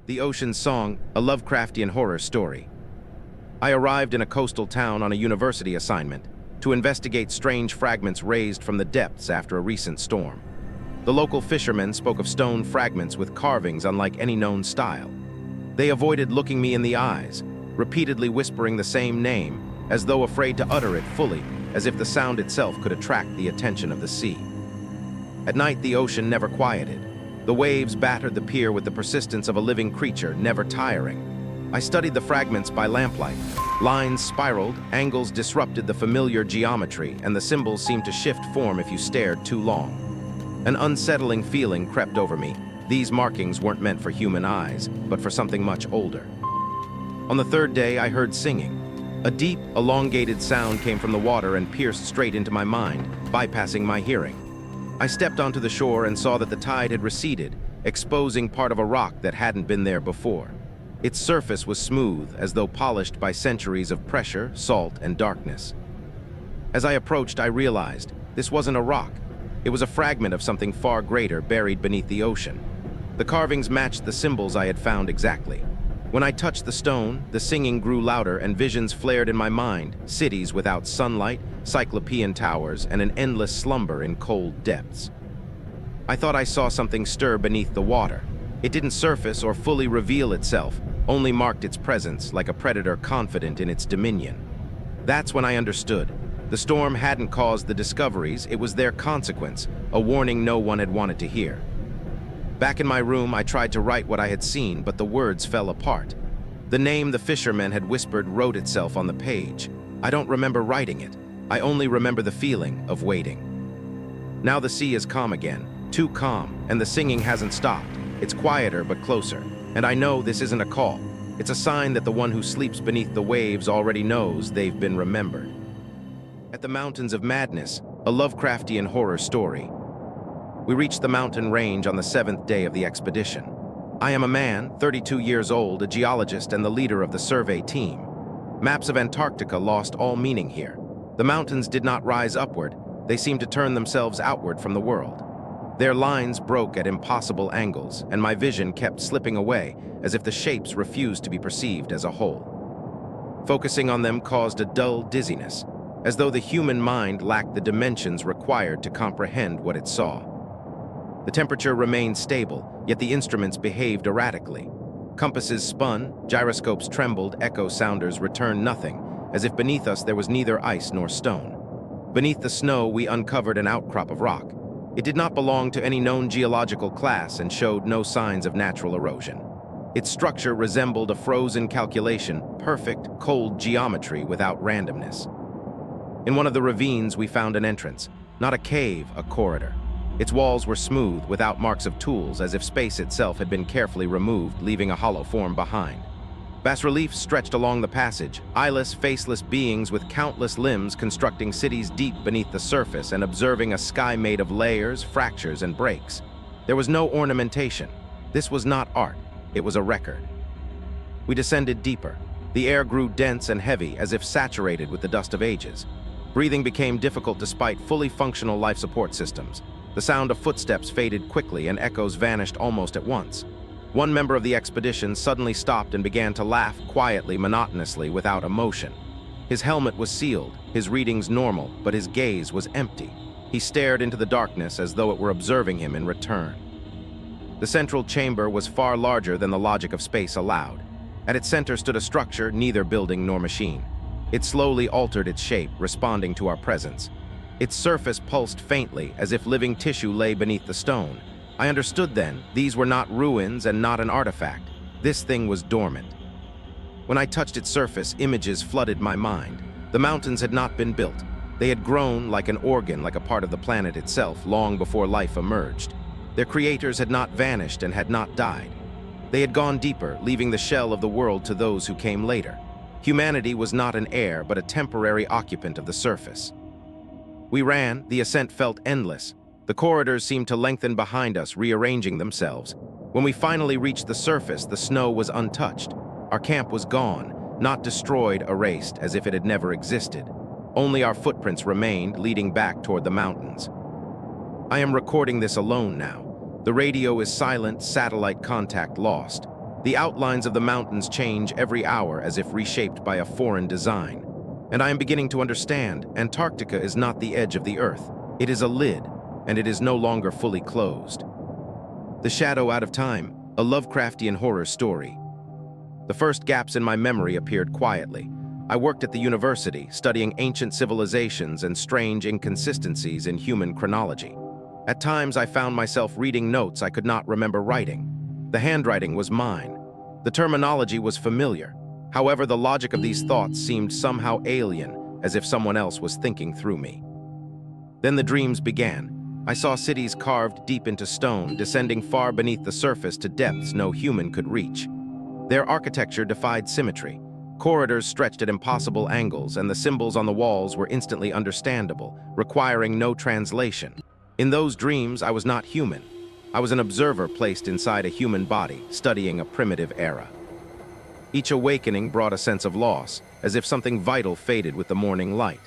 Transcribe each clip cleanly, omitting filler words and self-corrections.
The Ocean's Song, a Lovecraftian horror story. I arrived in a coastal town on a university assignment to investigate strange fragments raised from the depths after a recent storm. The local fishermen spoke of stone fragments with carvings unlike any known style. They avoided looking me in the eyes, repeatedly whispering the same name, as though afraid to utter it fully, as if the sound itself could attract the attention of the sea. At night, the ocean never quieted. The waves battered the pier with the persistence of a living creature, never tiring. I studied the fragments by lamplight. Lines spiraled, angles disrupted the familiar geometry, and the symbols seemed to shift form if you stared too long. An unsettling feeling crept over me. These markings weren't meant for human eyes, but for something much older. On the third day, I heard singing. A deep, elongated sound came from the water and pierced straight into my mind, bypassing my hearing. I stepped onto the shore and saw that the tide had receded, exposing part of a rock that hadn't been there before. Its surface was smooth, as though polished by centuries of pressure, salt, and darkness. As I approached, I realized this wasn't a rock. It was a fragment of something far greater buried beneath the ocean. The carvings matched the symbols I had found exactly. When I touched the stone, the singing grew louder and visions flared in my mind, cities without sunlight, cyclopean towers, and an endless slumber in cold depths. I thought I saw something stir beneath the water. It didn't surface or fully reveal itself, only marked its presence like a predator confident in its dominion. That's when I understood. The storm hadn't caused the discoveries, it was their consequence, a warning no one had wanted to hear. Back in my room, I tried to write what I had seen, but the words fell apart. The name the fishermen had whispered wrote itself on the page. I don't remember writing it. I only remember the feeling of waiting. Now the sea is calm again, too calm, and the singing hasn't stopped. It's quieter but closer, and I know this isn't a call. It's a sign that the one who sleeps beneath the waves already knows they've been remembered. At the Mountains of Madness, a Lovecraftian horror story. We reached the mountain range on the 7th day of the expedition. I am a man, 32 years old, a geologist and the leader of the survey team. Maps of Antarctica lost all meaning here. The mountains did not rise upward, they seemed to turn themselves outward from the world. Their lines broke at impossible angles, and my vision kept slipping away as if the shapes refused to be perceived as a whole. Focusing on them caused a dull dizziness, as though the human mind lacked the dimensions required to comprehend what it saw. The temperature remained stable, yet the instruments behaved erratically. Compasses spun, gyroscopes trembled, echo sounders returned nothing, as if beneath us there was neither ice nor stone. Beneath the snow, we uncovered an outcrop of rock. It did not belong to any known geological class and showed no signs of natural erosion. Its structure resembled a frozen calculation, perfect, cold geometry without randomness. In one of the ravines, we found an entrance, not a cave, a corridor. Its walls were smooth, without marks of tools, as if space itself had been carefully removed, leaving a hollow form behind. Bas-reliefs stretched along the passage, eyeless, faceless beings with countless limbs constructing cities deep beneath the surface and observing a sky made of layers, fractures, and breaks. There was no ornamentation. This was not art, it was a record. We descended deeper. The air grew dense and heavy, as if saturated with the dust of ages. Breathing became difficult despite fully functional life support systems. The sound of footsteps faded quickly and echoes vanished almost at once. One member of the expedition suddenly stopped and began to laugh quietly, monotonously, without emotion. His helmet was sealed, his readings normal, but his gaze was empty. He stared into the darkness as though it were observing him in return. The central chamber was far larger than the logic of space allowed. At its center stood a structure, neither building nor machine. It slowly altered its shape, responding to our presence. Its surface pulsed faintly, as if living tissue lay beneath the stone. I understood then, these were not ruins and not an artifact. This thing was dormant. When I touched its surface, images flooded my mind. The mountains had not been built. They had grown like an organ, like a part of the planet itself, long before life emerged. Their creators had not vanished and had not died. They had gone deeper, leaving the shell of the world to those who came later. Humanity was not an heir, but a temporary occupant of the surface. We ran, the ascent felt endless. The corridors seemed to lengthen behind us, rearranging themselves. When we finally reached the surface, the snow was untouched. Our camp was gone, not destroyed, erased, as if it had never existed. Only our footprints remained, leading back toward the mountains. I am recording this alone now. The radio is silent, satellite contact lost. The outlines of the mountains change every hour as if reshaped by a foreign design. And I am beginning to understand, Antarctica is not the edge of the Earth. It is a lid, and it is no longer fully closed. The Shadow Out of Time, a Lovecraftian horror story. The first gaps in my memory appeared quietly. I worked at the university, studying ancient civilizations and strange inconsistencies in human chronology. At times, I found myself reading notes I could not remember writing. The handwriting was mine. The terminology was familiar. However, the logic of these thoughts seemed somehow alien, as if someone else was thinking through me. Then the dreams began. I saw cities carved deep into stone, descending far beneath the surface to depths no human could reach. Their architecture defied symmetry. Corridors stretched at impossible angles, and the symbols on the walls were instantly understandable, requiring no translation. In those dreams, I was not human. I was an observer placed inside a human body, studying a primitive era. Each awakening brought a sense of loss, as if something vital faded with the morning light.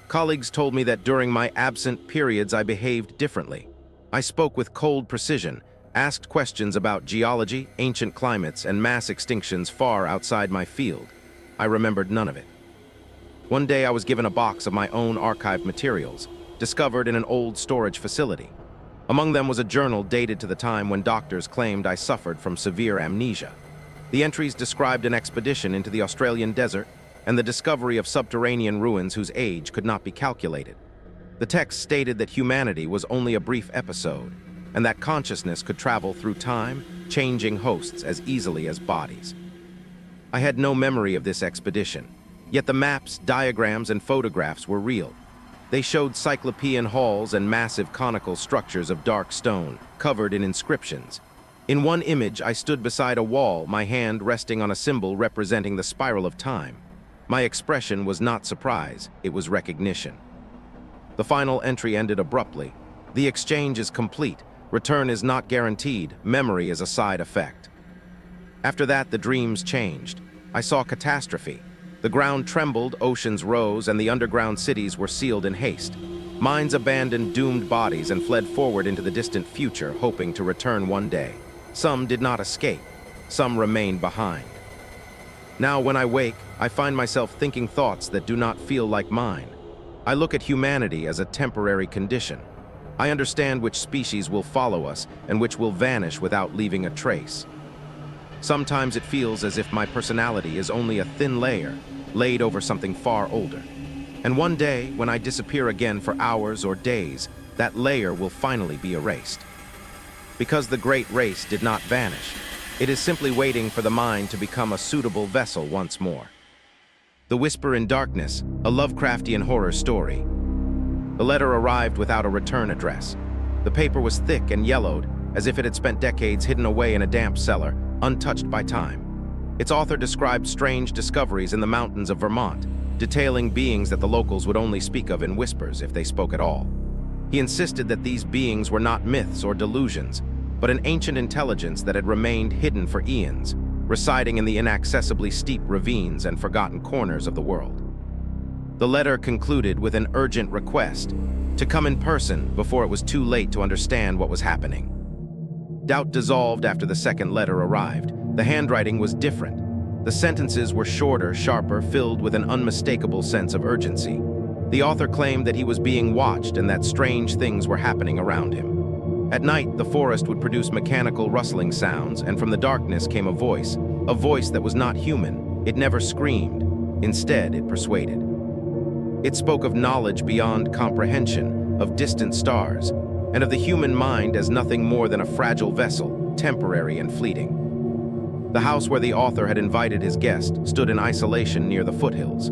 Colleagues told me that during my absent periods I behaved differently. I spoke with cold precision, asked questions about geology, ancient climates, and mass extinctions far outside my field. I remembered none of it. One day I was given a box of my own archived materials, discovered in an old storage facility. Among them was a journal dated to the time when doctors claimed I suffered from severe amnesia. The entries described an expedition into the Australian desert and the discovery of subterranean ruins whose age could not be calculated. The text stated that humanity was only a brief episode, and that consciousness could travel through time, changing hosts as easily as bodies. I had no memory of this expedition, yet the maps, diagrams, and photographs were real. They showed cyclopean halls and massive conical structures of dark stone, covered in inscriptions. In one image, I stood beside a wall, my hand resting on a symbol representing the spiral of time. My expression was not surprise, it was recognition. The final entry ended abruptly. The exchange is complete, return is not guaranteed, memory is a side effect. After that, the dreams changed. I saw catastrophe. The ground trembled, oceans rose, and the underground cities were sealed in haste. Minds abandoned doomed bodies and fled forward into the distant future, hoping to return one day. Some did not escape. Some remained behind. Now, when I wake, I find myself thinking thoughts that do not feel like mine. I look at humanity as a temporary condition. I understand which species will follow us and which will vanish without leaving a trace. Sometimes it feels as if my personality is only a thin layer, laid over something far older. And one day, when I disappear again for hours or days, that layer will finally be erased. Because the great race did not vanish, it is simply waiting for the mind to become a suitable vessel once more. The Whisper in Darkness, a Lovecraftian horror story. The letter arrived without a return address. The paper was thick and yellowed, as if it had spent decades hidden away in a damp cellar, untouched by time. Its author described strange discoveries in the mountains of Vermont, detailing beings that the locals would only speak of in whispers if they spoke at all. He insisted that these beings were not myths or delusions, but an ancient intelligence that had remained hidden for eons, residing in the inaccessibly steep ravines and forgotten corners of the world. The letter concluded with an urgent request to come in person before it was too late to understand what was happening. Doubt dissolved after the second letter arrived. The handwriting was different. The sentences were shorter, sharper, filled with an unmistakable sense of urgency. The author claimed that he was being watched and that strange things were happening around him. At night, the forest would produce mechanical rustling sounds, and from the darkness came a voice that was not human. It never screamed. Instead, it persuaded. It spoke of knowledge beyond comprehension, of distant stars, and of the human mind as nothing more than a fragile vessel, temporary and fleeting. The house where the author had invited his guest stood in isolation near the foothills.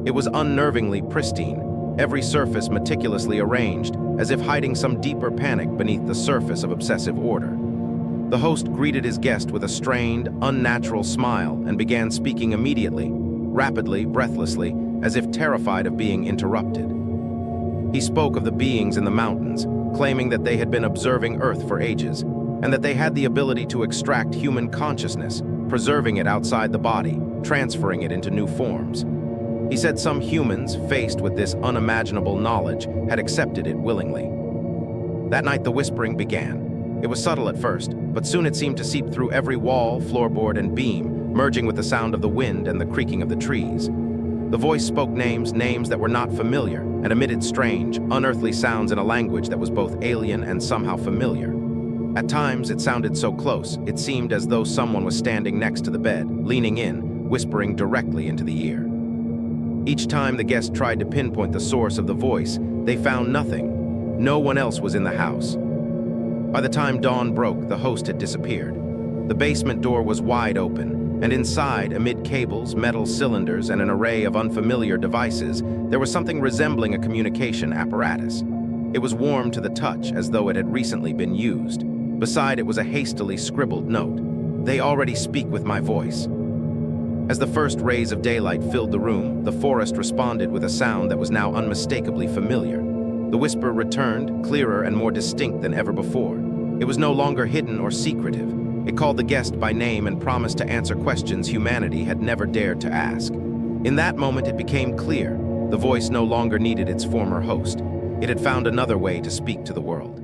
It was unnervingly pristine, every surface meticulously arranged, as if hiding some deeper panic beneath the surface of obsessive order. The host greeted his guest with a strained, unnatural smile and began speaking immediately, rapidly, breathlessly, as if terrified of being interrupted. He spoke of the beings in the mountains, claiming that they had been observing Earth for ages, and that they had the ability to extract human consciousness, preserving it outside the body, transferring it into new forms. He said some humans, faced with this unimaginable knowledge, had accepted it willingly. That night the whispering began. It was subtle at first, but soon it seemed to seep through every wall, floorboard, and beam, merging with the sound of the wind and the creaking of the trees. The voice spoke names that were not familiar, and emitted strange, unearthly sounds in a language that was both alien and somehow familiar. At times, it sounded so close, it seemed as though someone was standing next to the bed, leaning in, whispering directly into the ear. Each time the guest tried to pinpoint the source of the voice, they found nothing. No one else was in the house. By the time dawn broke, the host had disappeared. The basement door was wide open, and inside, amid cables, metal cylinders, and an array of unfamiliar devices, there was something resembling a communication apparatus. It was warm to the touch, as though it had recently been used. Beside it was a hastily scribbled note. "They already speak with my voice." As the first rays of daylight filled the room, the forest responded with a sound that was now unmistakably familiar. The whisper returned, clearer and more distinct than ever before. It was no longer hidden or secretive. It called the guest by name and promised to answer questions humanity had never dared to ask. In that moment, it became clear. The voice no longer needed its former host. It had found another way to speak to the world.